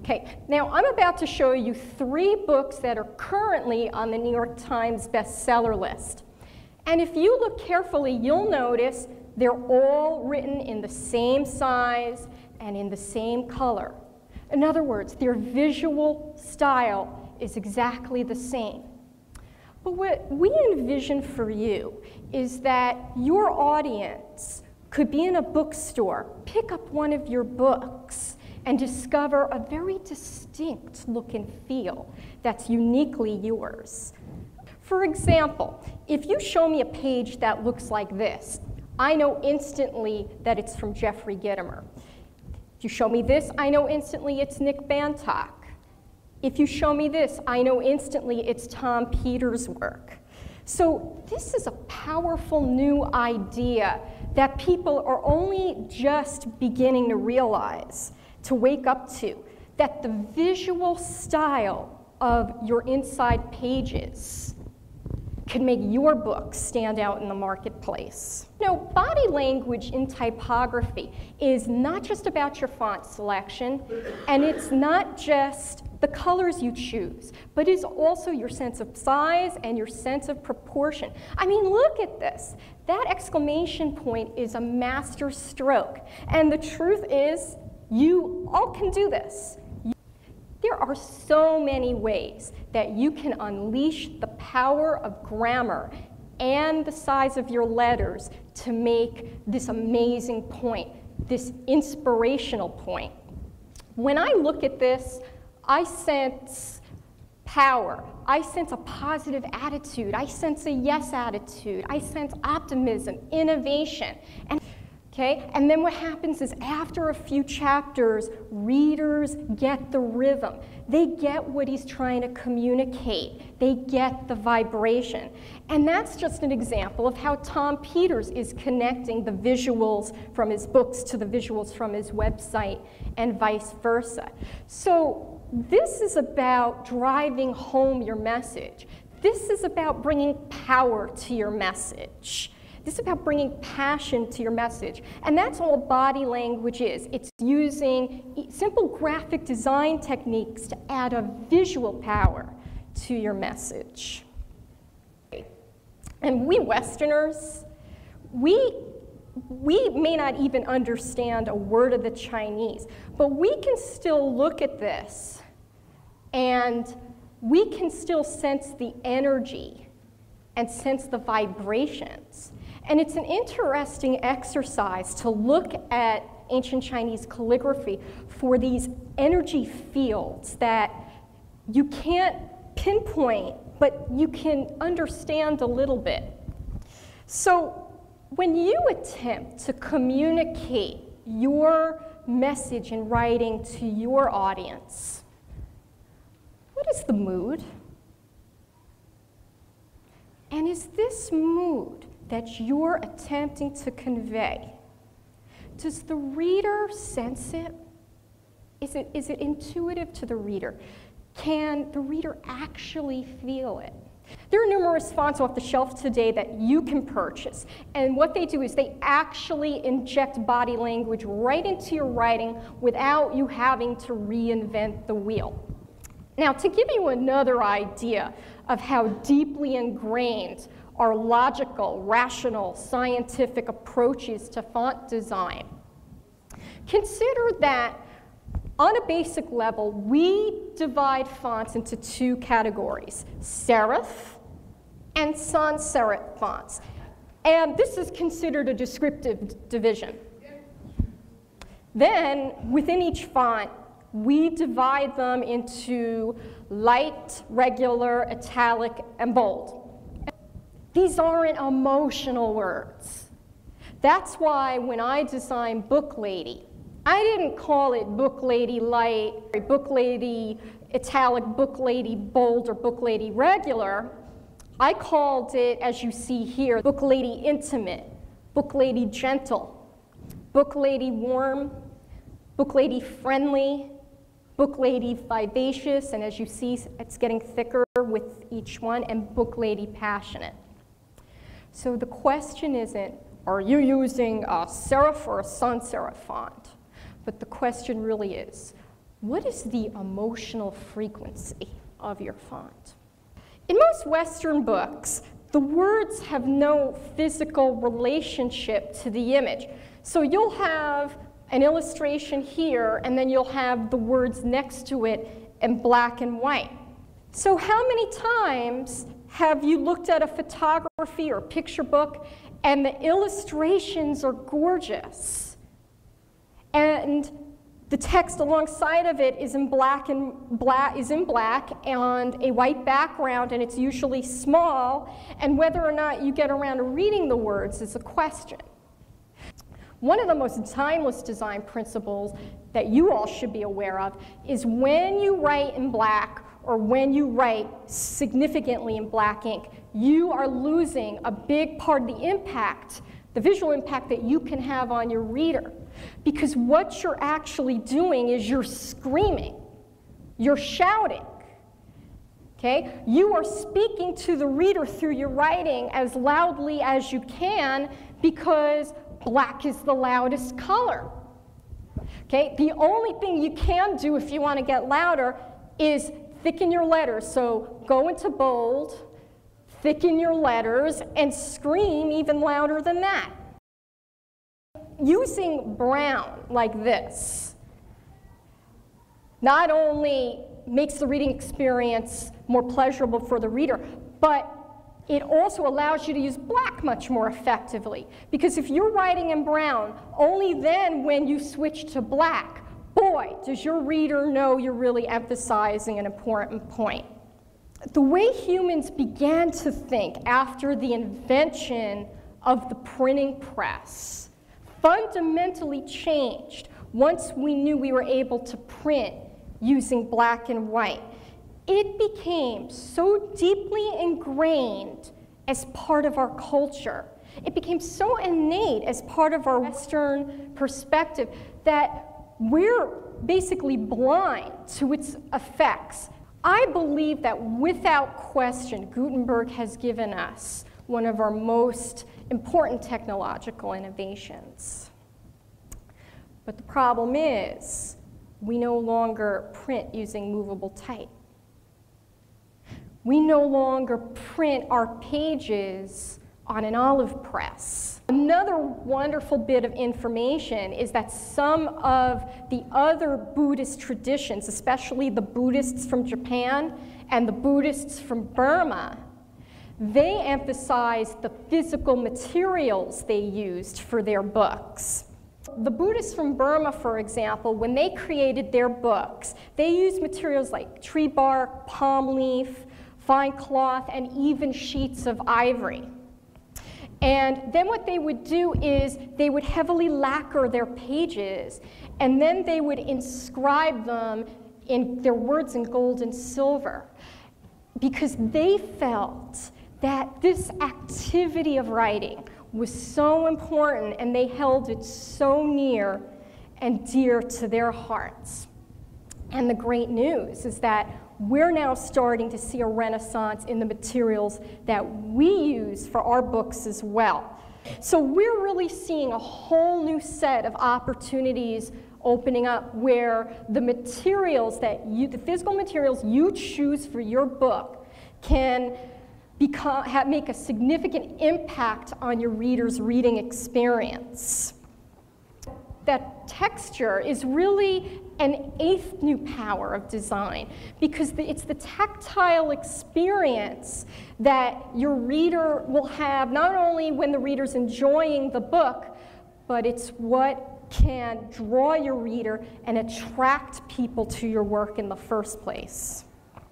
Okay, now I'm about to show you 3 books that are currently on the New York Times bestseller list. And if you look carefully, you'll notice they're all written in the same size and in the same color. In other words, their visual style is exactly the same. But what we envision for you is that your audience could be in a bookstore, pick up one of your books, and discover a very distinct look and feel that's uniquely yours. For example, if you show me a page that looks like this, I know instantly that it's from Jeffrey Gitomer. If you show me this, I know instantly it's Nick Bantock. If you show me this, I know instantly it's Tom Peters' work. So this is a powerful new idea that people are only just beginning to realize, to wake up to, that the visual style of your inside pages can make your book stand out in the marketplace. You know, body language in typography is not just about your font selection, and it's not just the colors you choose, but it's also your sense of size and your sense of proportion. I mean, look at this. That exclamation point is a master stroke. And the truth is, you all can do this. There are so many ways that you can unleash the power of grammar and the size of your letters to make this amazing point, this inspirational point. When I look at this, I sense power. I sense a positive attitude. I sense a yes attitude. I sense optimism, innovation. And then what happens is after a few chapters, readers get the rhythm. They get what he's trying to communicate. They get the vibration. And that's just an example of how Tom Peters is connecting the visuals from his books to the visuals from his website and vice versa. So this is about driving home your message. This is about bringing power to your message. This is about bringing passion to your message. And that's all body language is. It's using simple graphic design techniques to add a visual power to your message. And we Westerners, we may not even understand a word of the Chinese, but we can still look at this and we can still sense the energy and sense the vibrations. And it's an interesting exercise to look at ancient Chinese calligraphy for these energy fields that you can't pinpoint, but you can understand a little bit. So when you attempt to communicate your message in writing to your audience, what is the mood? And is this mood that you're attempting to convey, does the reader sense it? Is it intuitive to the reader? Can the reader actually feel it? There are numerous fonts off the shelf today that you can purchase, and what they do is they actually inject body language right into your writing without you having to reinvent the wheel. Now, to give you another idea of how deeply ingrained our logical, rational, scientific approaches to font design, consider that on a basic level, we divide fonts into 2 categories, serif and sans serif fonts. And this is considered a descriptive division. Then, within each font, we divide them into light, regular, italic, and bold. These aren't emotional words. That's why when I designed Book Lady, I didn't call it Book Lady Light, Book Lady Italic, Book Lady Bold, or Book Lady Regular. I called it, as you see here, Book Lady Intimate, Book Lady Gentle, Book Lady Warm, Book Lady Friendly, Book Lady Vivacious, and as you see, it's getting thicker with each one, and Book Lady Passionate. So the question isn't, are you using a serif or a sans serif font? But the question really is, what is the emotional frequency of your font? In most Western books, the words have no physical relationship to the image. So you'll have an illustration here, and then you'll have the words next to it in black and white. So how many times have you looked at a photography or picture book and the illustrations are gorgeous, and the text alongside of it is in black and a white background, and it's usually small, and whether or not you get around to reading the words is a question. One of the most timeless design principles that you all should be aware of is when you write in black or when you write significantly in black ink, you are losing a big part of the impact, the visual impact that you can have on your reader. Because what you're actually doing is you're screaming, you're shouting, okay? You are speaking to the reader through your writing as loudly as you can because black is the loudest color, okay? The only thing you can do if you want to get louder is thicken your letters. So go into bold, thicken your letters, and scream even louder than that. Using brown like this not only makes the reading experience more pleasurable for the reader, but it also allows you to use black much more effectively. Because if you're writing in brown, only then when you switch to black, boy, does your reader know you're really emphasizing an important point. The way humans began to think after the invention of the printing press fundamentally changed once we knew we were able to print using black and white. It became so deeply ingrained as part of our culture. It became so innate as part of our Western perspective that we're basically blind to its effects. I believe that without question, Gutenberg has given us one of our most important technological innovations. But the problem is, we no longer print using movable type. We no longer print our pages on an olive press. Another wonderful bit of information is that some of the other Buddhist traditions, especially the Buddhists from Japan and the Buddhists from Burma, they emphasized the physical materials they used for their books. The Buddhists from Burma, for example, when they created their books, they used materials like tree bark, palm leaf, fine cloth, and even sheets of ivory. And then what they would do is they would heavily lacquer their pages, and then they would inscribe them in their words in gold and silver, because they felt that this activity of writing was so important, and they held it so near and dear to their hearts. And the great news is that we're now starting to see a renaissance in the materials that we use for our books as well. So we're really seeing a whole new set of opportunities opening up where the materials that the physical materials you choose for your book can make a significant impact on your reader's reading experience. That texture is really an eighth new power of design, because it's the tactile experience that your reader will have not only when the reader's enjoying the book, but it's what can draw your reader and attract people to your work in the first place.